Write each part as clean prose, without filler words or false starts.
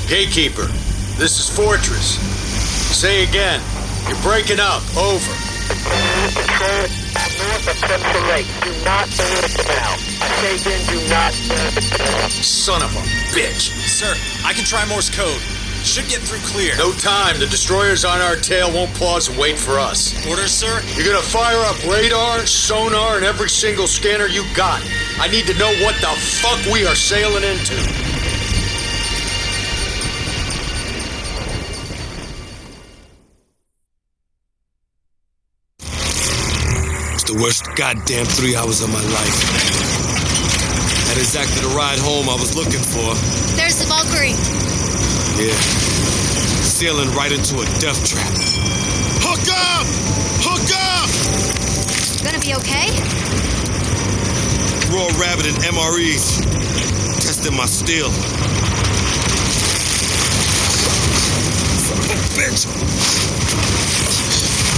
Gatekeeper, this is Fortress. Say again. You're breaking up. Over. Control north of Central Lake. Do not enter the canal. I say again, do not enter the canal. Son of a bitch. Sir, I can try Morse code. Should get through clear. No time. The destroyers on our tail won't pause and wait for us. Orders, sir? You're gonna fire up radar, sonar, and every single scanner you got. I need to know what the fuck we are sailing into. It's the worst goddamn 3 hours of my life. That is exactly the ride home I was looking for. There's the Valkyrie. Yeah. Sailing right into a death trap. Hook up! Hook up! Gonna be okay? Raw Rabbit and MREs. Testing my steel. Son of a bitch!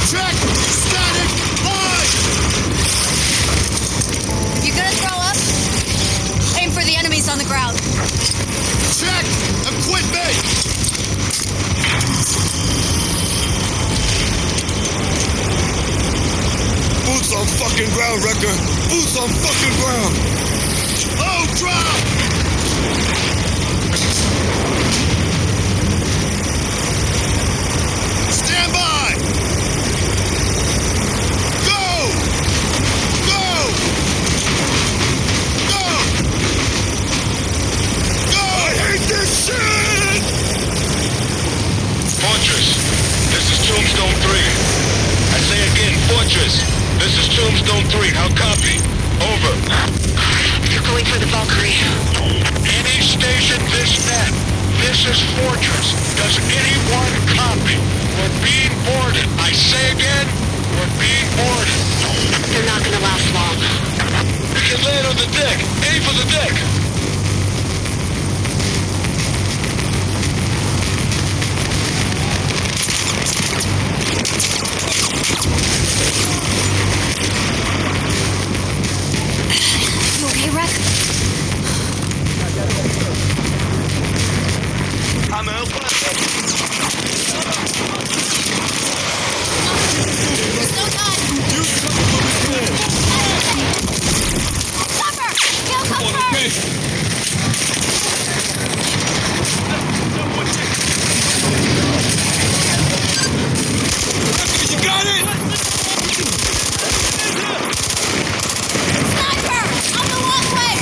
Check! Static! Line! You gonna throw up? Aim for the enemies on the ground. Check! Equip me! Boots on fucking ground, Wrecker! Boots on fucking ground! Oh, drop! Stand by! Go! Go! Go! Go! I hate this shit! Fortress, this is Tombstone 3. I say again, Fortress, this is Tombstone 3. How copy? Over. They're going for the Valkyrie. Any station this net. This is Fortress. Does anyone copy? We're being boarded. I say again, we're being boarded. They're not gonna last long. We can land on the deck. Aim for the deck. You okay, Rex? I'm out. There's no time. Stopper! He'll come first! You got it! Sniper! On the walkway!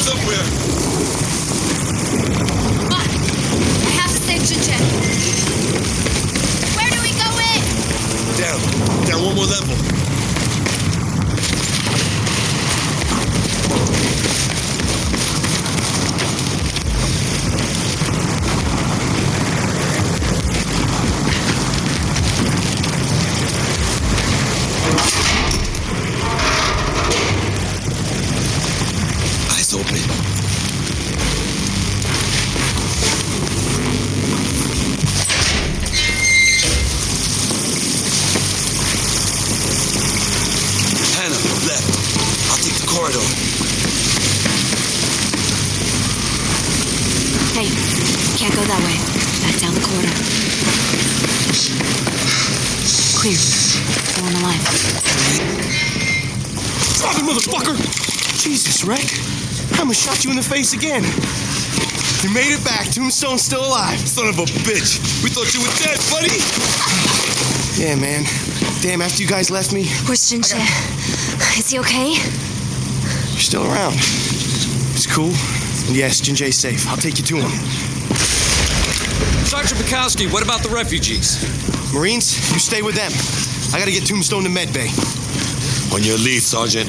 somewhere. Come on. I have to save Chin-Chin. Where do we go in? Down one more level. Eyes open. Hannah, left. I'll take the corridor. Hey, can't go that way. Back down the corridor. Clear. No one alive. Drop it, motherfucker! Jesus, Rick. I'ma shot you in the face again. You made it back. Tombstone's still alive. Son of a bitch. We thought you were dead, buddy. Yeah, man. Damn, after you guys left me, Where's Chin-Chin? Is he okay? you're still around. It's cool. And yes, Jinjae's safe. I'll take you to him. Sergeant Bukowski, what about the refugees? Marines, you stay with them. I gotta get Tombstone to Med Bay. On your lead, Sergeant.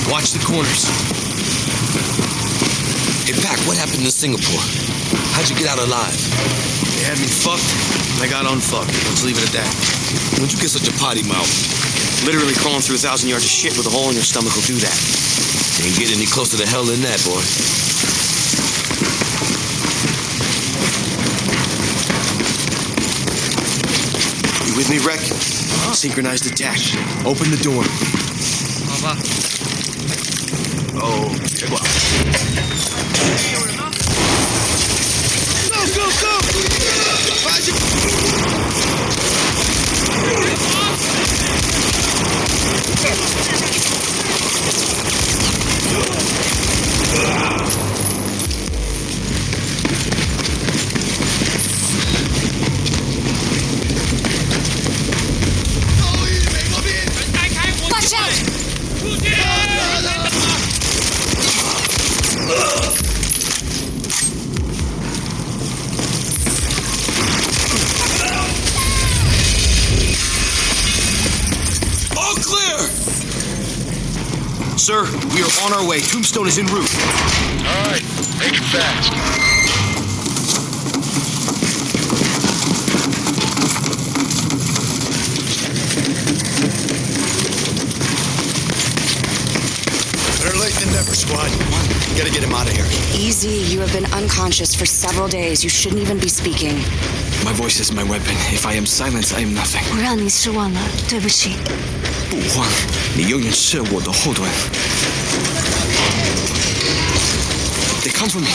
Watch the corners. Hey, Pac, what happened in Singapore? How'd you get out alive? They had me fucked, and I got unfucked. Let's leave it at that. When'd you get such a potty mouth? Literally crawling through 1,000 yards of shit with a hole in your stomach will do that. Ain't get any closer to hell than that, boy. You with me, Rec? Synchronized attack. Open the door. Oh, well. Go, go, Watch out! All clear! Sir, we are on our way. Tombstone is en route. All right, make it fast. Better late than never, squad. Gotta get him out of here. Easy, you have been unconscious for several days. You shouldn't even be speaking. My voice is my weapon. If I am silent, I am nothing. 我让你失望了，对不起。不慌，你永远是我的后盾。They come for me.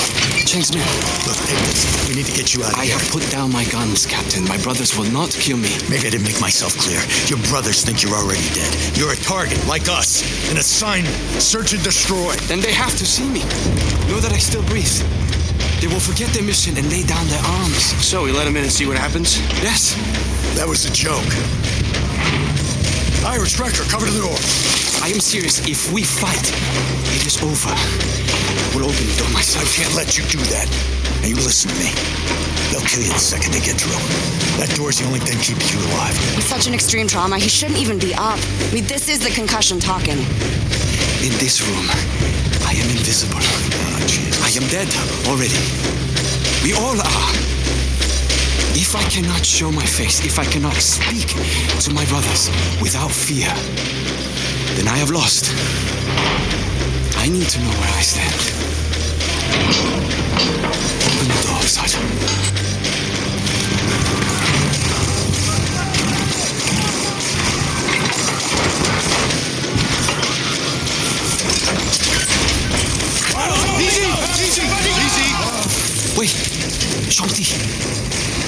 Chang's men. Look, take this. We need to get you out of I here. have put down my guns, Captain. My brothers will not kill me. Maybe I didn't make myself clear. Your brothers think you're already dead. You're a target, like us. An assignment. Search and destroy. Then they have to see me. Know that I still breathe. They will forget their mission and lay down their arms. So we let them in and see what happens? Yes. That was a joke. Irish Wrecker, cover to the door. I am serious. If we fight, it is over. I will open the door I myself. can't let you do that. Now you listen to me. They'll kill you the second they get through. That door's the only thing keeping you alive. With such an extreme trauma, he shouldn't even be up. I mean, this is the concussion talking. In this room, I am invisible. Oh, Jesus. I am dead already. We all are. If I cannot show my face, if I cannot speak to my brothers without fear, then I have lost. I need to know where I stand. Open the door, Sergeant. Easy! 喂，兄弟，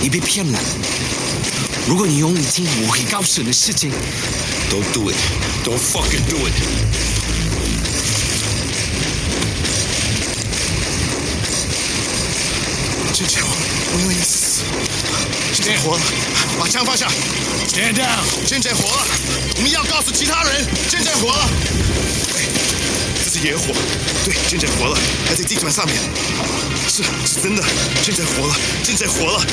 你被骗了。如果你用一件武器搞事的事情， Don't do it. Don't fucking do it. 真柴火，我以为你死。真柴火了，把枪放下。Stand down。真柴火了，我们要告诉其他人，真柴火了。这是野火，对，真柴火了，还在地板上面。是真的，真柴火了，真柴火了。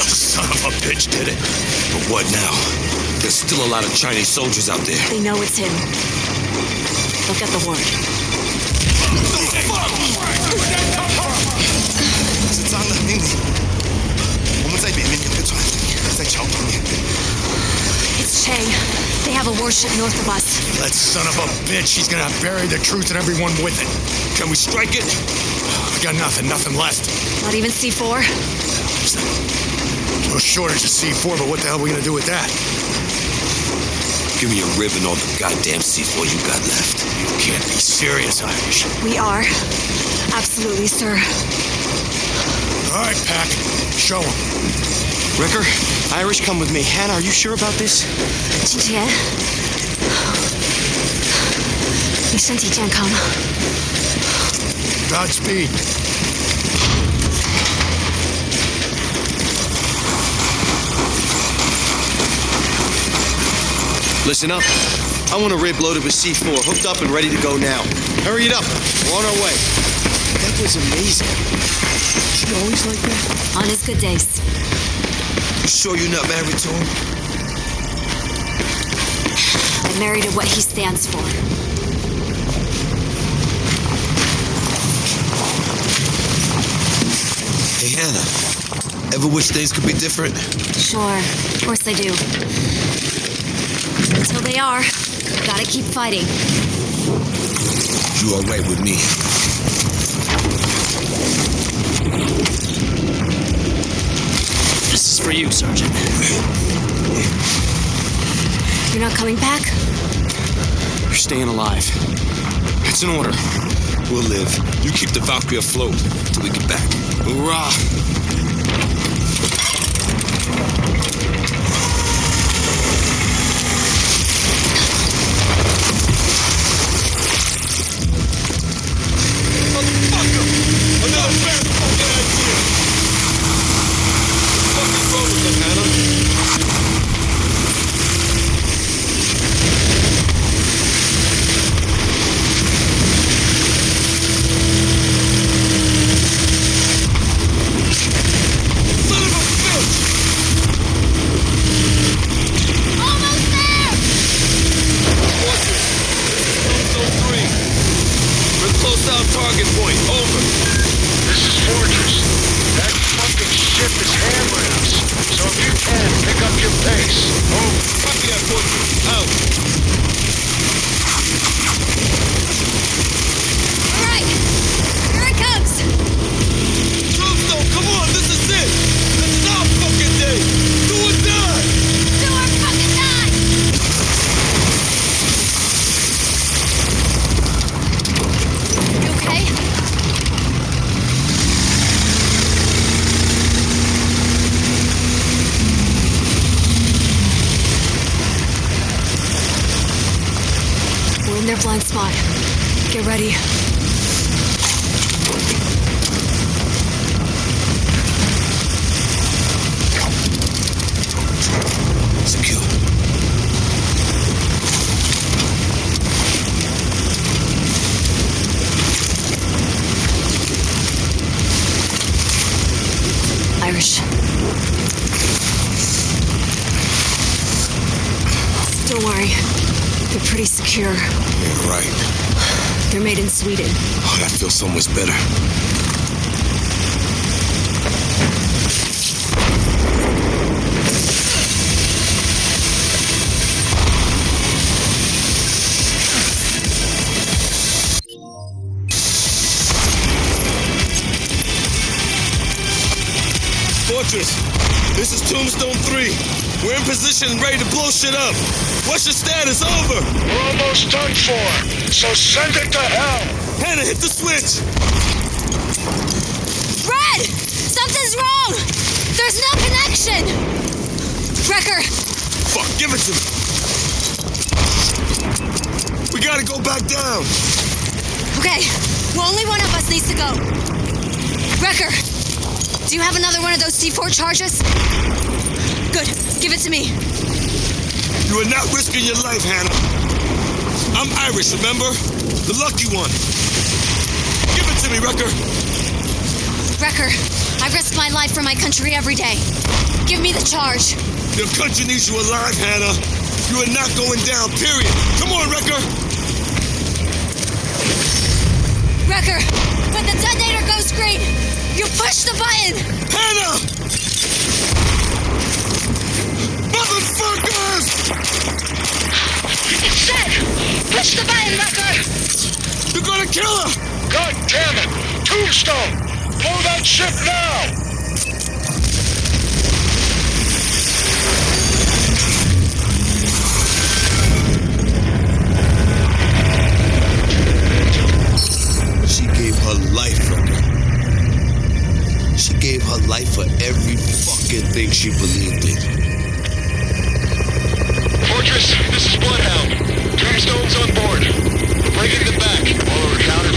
Son of a bitch did it. But what now? There's still a lot of Chinese soldiers out there. They know it's him. They'll get the word. 是脏的，命令。我们在北面有个船，在桥旁边。It's Che. They have a warship north of us. That son of a bitch, he's gonna bury the truth and everyone with it. Can we strike it? We got nothing left. Not even C4? No shortage of C4, but what the hell are we gonna do with that? Give me a rib and all the goddamn C4 you got left. You can't be serious, Irish. We are. Absolutely, sir. All right, Pac. Show him. Ricker, Irish, come with me. Hannah, are you sure about this? 金姐，你身体健康吗？ Godspeed. Listen up. I want a rib loaded with C4, hooked up and ready to go now. Hurry it up. We're on our way. That was amazing. She always like that? On his good days. You sure you're not married to him? I'm married to what he stands for. Hey, Hannah. Ever wish things could be different? Sure, of course I do. Until they are, gotta keep fighting. You all right with me? This is for you, Sergeant. You're not coming back? You're staying alive. It's an order. We'll live. You keep the Valkyrie afloat till we get back. Hoorah! Blind spot. Get ready. Secure. Irish. Don't worry. They're pretty secure. Yeah, right. They're made in Sweden. Oh, that feels so much better. Fortress, this is Tombstone 3. We're in position and ready to blow shit up. What's your status? Over. We're almost done for, so send it to hell. Hannah, hit the switch. Red! Something's wrong! There's no connection! Wrecker! Fuck, give it to me. We gotta go back down. Okay, well, only one of us needs to go. Wrecker! Do you have another one of those C4 charges? Good. Give it to me. You are not risking your life, Hannah. I'm Irish, remember? The lucky one. Give it to me, Wrecker. Wrecker, I risk my life for my country every day. Give me the charge. Your country needs you alive, Hannah. You are not going down, period. Come on, Wrecker. Wrecker, when the detonator goes green, you push the button. Hannah! Motherfuckers! It's set. Push the button, Wrecker. You're gonna kill her! God damn it! Tombstone! Blow that ship now! She gave her life, Wrecker. She gave her life for every fucking thing she believed in. Fortress, this is Bloodhound. Tombstone's on board. We're breaking them back. All our counters